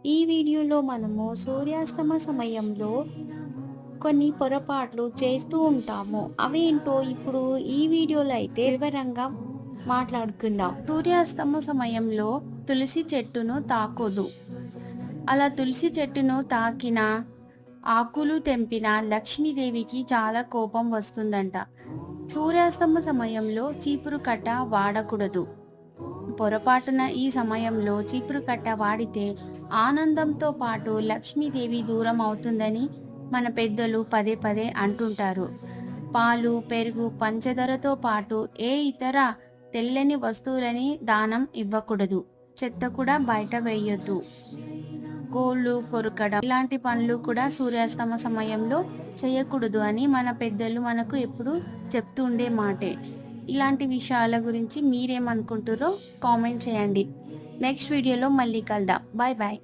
ఈ వీడియోలో మనము సూర్యాస్తమ సమయంలో కొన్ని పొరపాట్లు చేస్తూ ఉంటాము. అవేంటో ఇప్పుడు ఈ వీడియోలో అయితే వివరంగా మాట్లాడుకుందాం. సూర్యాస్తమ సమయంలో తులసి చెట్టును తాకొద్దు. అలా తులసి చెట్టును తాకిన ఆకులు తెంపిన లక్ష్మీదేవికి చాలా కోపం వస్తుందంట. సూర్యాస్తమ సమయంలో చీపురు కట్ట వాడకూడదు. పొరపాటున ఈ సమయంలో చీపురు కట్ట వాడితే ఆనందంతో పాటు లక్ష్మీదేవి దూరం అవుతుందని మన పెద్దలు పదే పదే అంటుంటారు. పాలు, పెరుగు, పంచదారతో పాటు ఏ ఇతర తెల్లని వస్తువులని దానం ఇవ్వకూడదు. చెత్త కూడా బయట వేయొద్దు. గోళ్ళు కొరకడం ఇలాంటి పనులు కూడా సూర్యాస్తమ సమయంలో చేయకూడదు అని మన పెద్దలు మనకు ఎప్పుడు చెప్తూ ఉండే మాటే. ఇలాంటి విషయాల గురించి మీరేమనుకుంటారో కామెంట్ చేయండి. నెక్స్ట్ వీడియోలో మళ్ళీ కలుద్దాం. Bye bye.